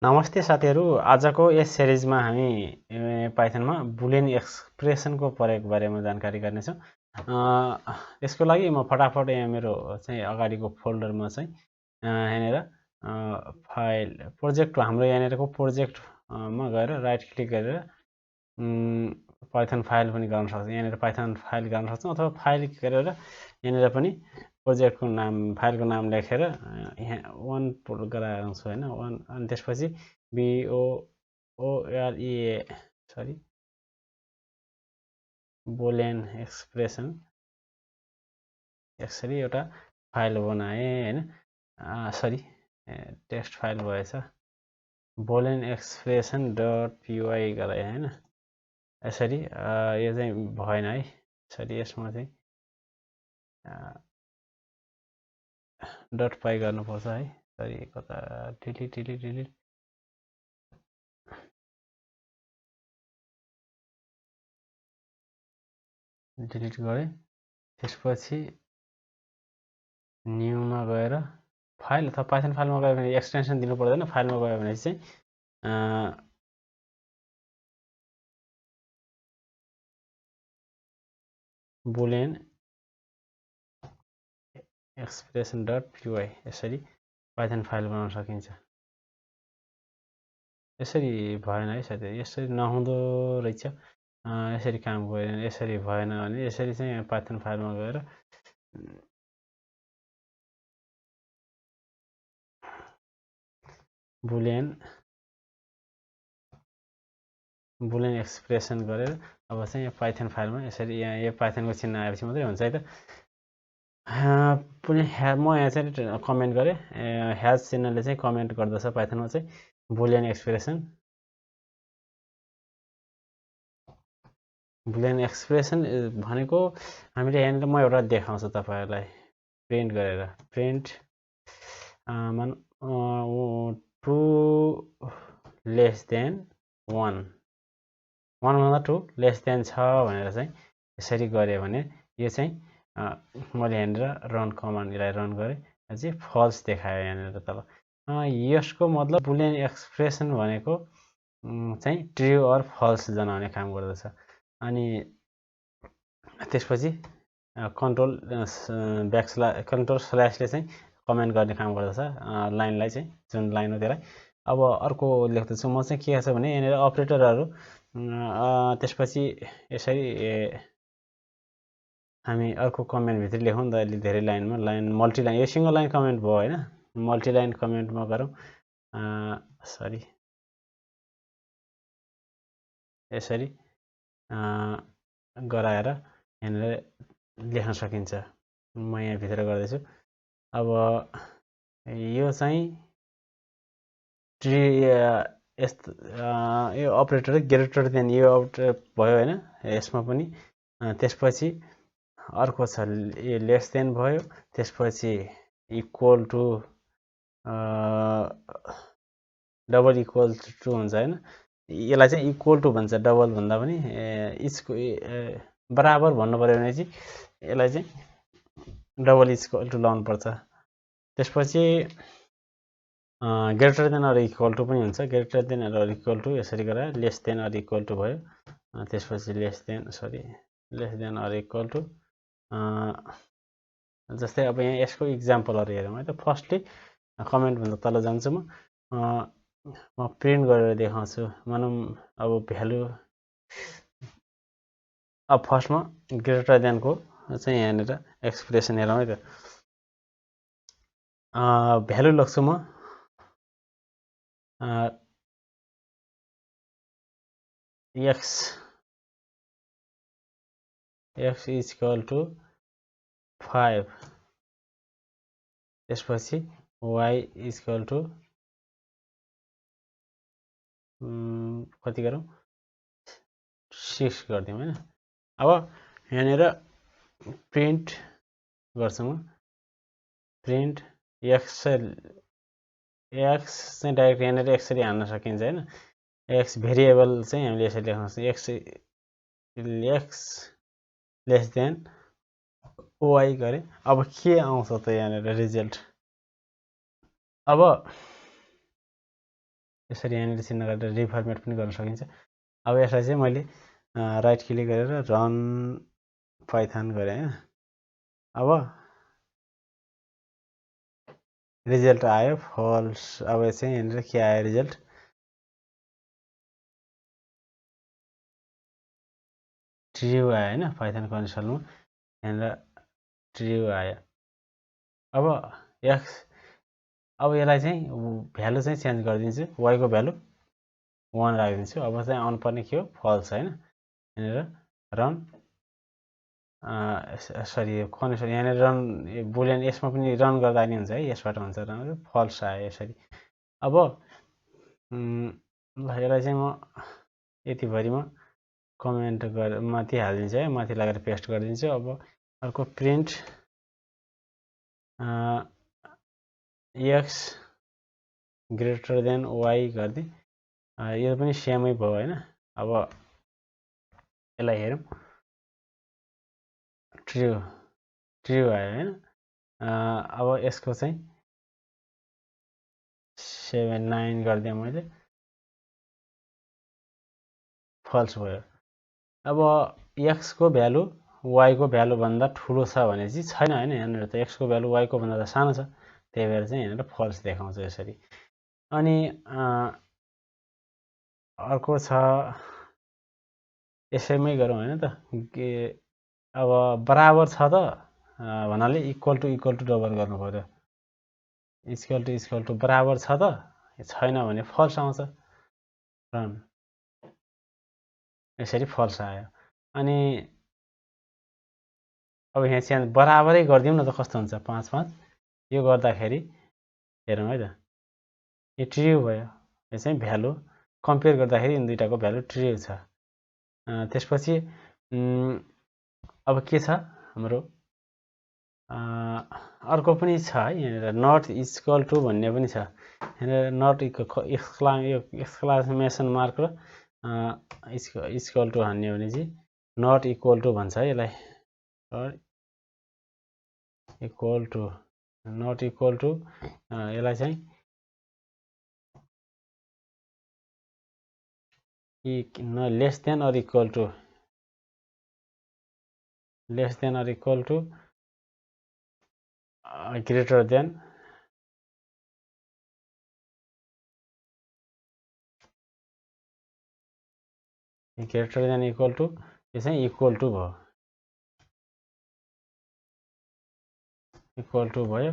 नमस्ते साथीहरु, आजको यस सिरिजमा हामी पाइथनमा बुलियन एक्सप्रेसनको प्रयोग बारेमा जानकारी गर्नेछौँ। यसको लागि म फटाफट यहाँ मेरो चाहिँ अगाडिको फोल्डरमा चाहिँ यहाँनिर फाइल प्रोजेक्ट हाम्रो यहाँनिरको प्रोजेक्टमा गएर राइट क्लिक गरेर पाइथन फाइल पनि गर्न सक्छौँ। यहाँनिर पाइथन फाइल गर्न सक्छौँ अथवा फाइल गरेर यहाँनिर पनि प्रोजेक्टको नाम फाइलको नाम लेखेर यहाँ वन पुट गराउँछु हैन। वन अनि त्यसपछि बुलियन एक्सप्रेसन यसरी एउटा फाइल बनाए हैन। सरी टेक्स्ट फाइल भएछ। बुलियन एक्सप्रेसन डट पी गराए हैन। यसरी यो चाहिँ भएन है। यसरी यसमा चाहिँ डट पाई गर्नुपर्छ है। सरी कता डिलिट गरे। त्यसपछि न्यूमा गएर फाइल अथवा पाइथन फाइलमा गयो भने एक्सटेन्सन दिनु पर्दैन। फाइलमा गयो भने चाहिँ बुलियन एक्सप्रेसन डट पी यसरी पाइथन फाइल बनाउन सकिन्छ। यसरी भएन है साथै, यसरी नहुँदो रहेछ। यसरी काम गरेन, यसरी भएन भने यसरी चाहिँ पाइथन फाइलमा गएर बुलियन एक्सप्रेसन गरेर अब चाहिँ यो पाइथन फाइलमा यसरी यहाँ यो पाइथनको चिन्ह आएपछि मात्रै हुन्छ है त। पनि म यहाँ चाहिँ कमेन्ट गरेँ। ह्याज चिन्हले चाहिँ कमेन्ट गर्दछ पाइथनमा चाहिँ बुलियन एक्सप्रेसन भनेको हामीले यहाँनिर म एउटा देखाउँछु तपाईहरुलाई प्रिन्ट गरेर। प्रिन्ट 2 लेस देन 1 भन्दा 2 लेस देन छ भनेर चाहिँ यसरी गरे भने यो चाहिँ मैले यहाँनिर रन कमान्डलाई रन गरेँ, चाहिँ फल्स देखायो यहाँनिर तल। यसको मतलब बुलियन एक्सप्रेसन भनेको चाहिँ ट्रू अर फल्स जनाउने काम गर्दछ। अनि त्यसपछि कन्ट्रोल स्ल्याशले चाहिँ कमेन्ट गर्ने काम गर्दछ लाइनलाई चाहिँ, जुन लाइन हो त्यसलाई। अब अर्को लेख्दैछु म चाहिँ के छ भने यहाँनिर अपरेटरहरू त्यसपछि यसरी हामी अर्को कमेन्ट भित्र लेखौँ नि त। अलि धेरै लाइनमा मल्टिलाइन, यो सिंगल लाइन कमेन्ट भयो हैन। मल्टिलाइन कमेन्टमा गरौँ। सरी यसरी गराएर यहाँनिर लेख्न सकिन्छ। म यहाँ भित्र गर्दैछु। अब यो चाहिँ यो अपरेटर ग्रेटर देन यो अपरेटर भयो हैन। यसमा पनि त्यसपछि अर्को छ यो लेस देन भयो। त्यसपछि equal to double equal to हुन्छ हैन। यसलाई चाहिँ इक्वल टु भन्छ, डबल भन्दा पनि इचको बराबर भन्नु पर्यो भने चाहिँ यसलाई चाहिँ डबल इक्वल टु लाउनु पर्छ। त्यसपछि greater than or equal to पनि हुन्छ। Greater than or equal to यसरी गरेर less than or equal to भयो। त्यसपछि less than or equal to जस्तै अब यहाँ यसको इक्जाम्पलहरु हेरौँ है त। फर्स्टली कमेन्ट भन्दा तल जान्छु म प्रिन्ट गरेर देखाउँछु। मानौँ अब भ्यालु अब फर्स्टमा ग्रेटर देनको चाहिँ यहाँनिर एक्सप्रेसन हेरौँ है त। भ्यालु लेख्छु म x इक्वल टु 5। त्यसपछि y इक्वल टु कति गरौँ 6 गरिदिउँ हैन। अब यहाँनिर प्रिन्ट गर्छु म। प्रिन्ट x चाहिँ डाइरेक्ट यहाँनिर यसरी हान्न सकिन्छ हैन। x भेरिएबल चाहिँ हामीले यसरी लेख्न सक्छौँ। x लेस देन y गरे। अब के आउँछ त यहाँनिर रिजल्ट। अब यसरी यहाँनिर चिन्ह गरेर रिफर्मेट पनि गर्न सकिन्छ। अब यसलाई चाहिँ मैले राइट क्लिक गरेर रन पाइथन गरेँ हैन। अब रिजल्ट आयो फल्स। अब चाहिँ यहाँनिर के आयो रिजल्ट, ट्रु आयो हैन। पाइथन कन्सोलमा यहाँनिर ट्रु आयो। अब एक्स, अब यसलाई चाहिँ भ्यालु चाहिँ चेन्ज गरिदिन्छु, y को भ्यालु 1 राखिदिन्छु। अब चाहिँ आउनु पर्ने के हो, फल्स हैन। यहाँनिर रन सरी कन्सोल यहाँनिर रन बुलियन यसमा पनि रन गर्दा नि हुन्छ है, यसबाट हुन्छ रन, फल्स आयो यसरी। अब ल यसलाई चाहिँ म यतिभरिमा कमेन्ट गरेर माथि हालिदिन्छु है, माथि लागेर पेस्ट गरिदिन्छु। अब अर्को print x greater than y गरिदिएँ। यो पनि सेमै भयो हैन। अब यसलाई हेरौँ, ट्रु आयो हैन। अब यसको चाहिँ 7 9 गरिदिएँ मैले, फल्स भयो। अब x को भ्यालु y को भ्यालु भन्दा ठुलो छ भने चाहिँ छैन हैन। यहाँनिर त x को भ्यालु y को भन्दा त सानो छ, त्यही भएर चाहिँ यहाँनिर फल्स देखाउँछ यसरी। अनि अर्को छ, यसैमै गरौँ हैन त। अब बराबर छ त भन्नाले इक्वल टु डबल गर्नु पर्यो। इक्वल टु बराबर छ त, छैन भने फल्स आउँछ, रन यसरी फल्स आयो। अनि अब यहाँ चाहिँ बराबरै गरिदिउँ न त कस्तो हुन्छ, 5 5। यो गर्दाखेरि हेरौँ है त, यो ट्रु भयो। यो चाहिँ भ्यालु कम्पेयर गर्दाखेरि यिन दुईटाको भ्यालु ट्रु छ। त्यसपछि अब के छ हाम्रो, अर्को पनि छ है यहाँनिर, नट इक्वल टु भन्ने पनि छ। यहाँनिर नट एक्सक्लामेसन मार्क र इक्वल टु हान्ने भने चाहिँ नट इक्वल टु भन्छ है यसलाई। Equal to, not equal to, यसलाई चाहिँ less than or equal to, less than or equal to, greater than, greater than equal to, यो चाहिँ इक्वल टु भयो, इक्वल टु भयो।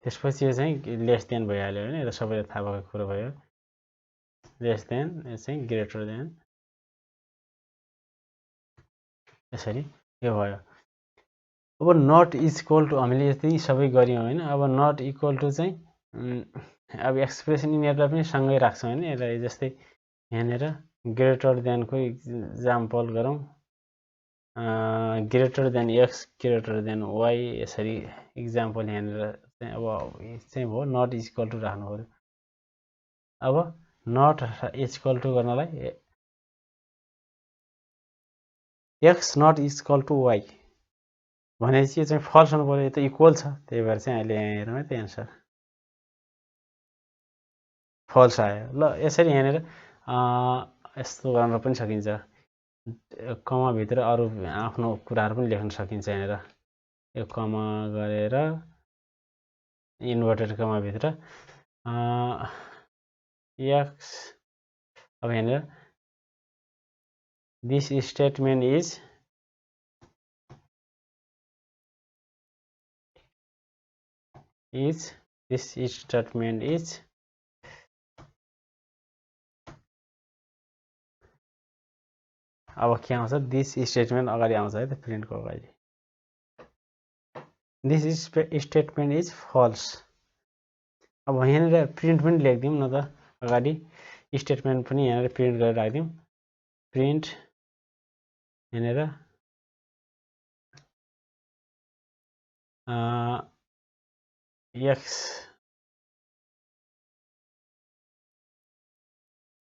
त्यसपछि यो चाहिँ लेस देन भइहाल्यो हैन, यो त सबैलाई थाहा भएको कुरो भयो। लेस देन, यो चाहिँ ग्रेटर देन, यसरी यो भयो। अब नट इक्वल टु हामीले यति सबै गर्यौँ हैन। अब नट इक्वल टु चाहिँ अब एक्सप्रेसन यिनीहरूलाई पनि सँगै राख्छौँ हैन। यसलाई जस्तै यहाँनिर ग्रेटर देनको इक्जाम्पल गरौँ, greater than x greater than y, यसरी इक्जाम्पल यहाँनिर चाहिँ अब चाहिँ भयो, नट इक्वल टु राख्नु पर्यो। अब नट इक्वल टु गर्नलाई x not equal to y भनेपछि यो चाहिँ फल्स हुनु पर्यो, यो त इक्वल छ, त्यही भएर चाहिँ अहिले यहाँ हेरौँ है त एन्सर फल्स आयो। ल यसरी यहाँनिर यस्तो गर्न पनि सकिन्छ, कमाभित्र अरू आफ्नो कुराहरू पनि लेख्न सकिन्छ। यहाँनिर यो कमा गरेर इन्भर्टेड कमाभित्र एक्स, अब यहाँनिर this statement is this statement is, अब के आउँछ, दिस स्टेटमेन्ट अगाडि आउँछ है त, प्रिन्टको अगाडि दिस स्टेटमेन्ट इज फल्स। अब यहाँनिर प्रिन्ट पनि लेखिदिउँ न त, अगाडि स्टेटमेन्ट पनि यहाँनिर प्रिन्ट गरेर राखिदिउँ। प्रिन्ट यहाँनिर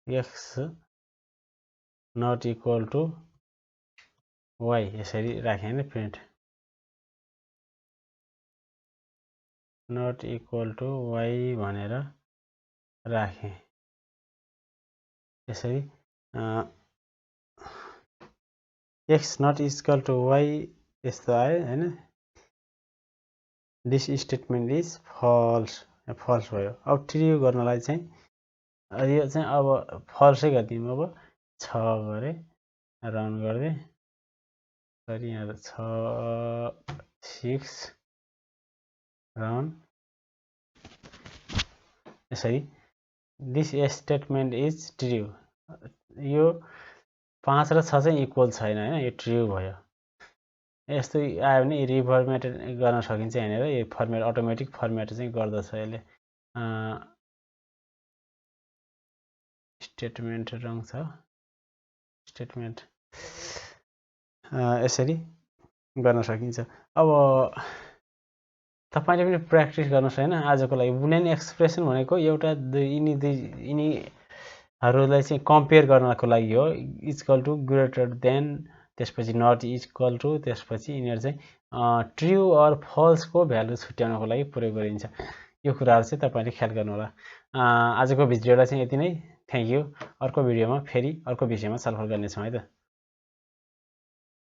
x not equal to y, यसरी राखेँ हैन। Print not equal to y भनेर राखेँ। यसरी x not equal to y यस्तो आयो हैन this statement is false false भयो अब ट्रु गर्नलाई चाहिँ यो चाहिँ अब फल्सै गरिदिउँ अब 6 गरे रन गर्दै सरी यहाँ 6 रन यसरी दिस स्टेटमेन्ट इज ट्रु यो 5 र 6 चाहिँ इक्वल छैन हैन यो ट्रु भयो यस्तो आयो भने रिफर्मेट गर्न सकिन्छ यहाँनिर यो फर्मेट अटोमेटिक फर्मेट चाहिँ गर्दछ यसले स्टेटमेन्ट रङ छ स्टेटमेन्ट यसरी गर्न सकिन्छ अब तपाईले पनि प्र्याक्टिस गर्नुस् हैन आजको लागि बुलियन एक्सप्रेसन भनेको एउटा यिनीहरूलाई चाहिँ कम्पेयर गर्नको लागि हो इक्वल टु ग्रेटर देन त्यसपछि नट इक्वल टु त्यसपछि यिनीहरू चाहिँ ट्रु अर फल्सको भ्यालु छुट्याउनको लागि प्रयोग गरिन्छ यो कुराहरु चाहिँ तपाईले ख्याल गर्नु होला आजको भिडियोलाई चाहिँ यति नै थ्यांक यू अर्को भिडियोमा फेरि अर्को विषयमा छलफल गर्नेछौँ है त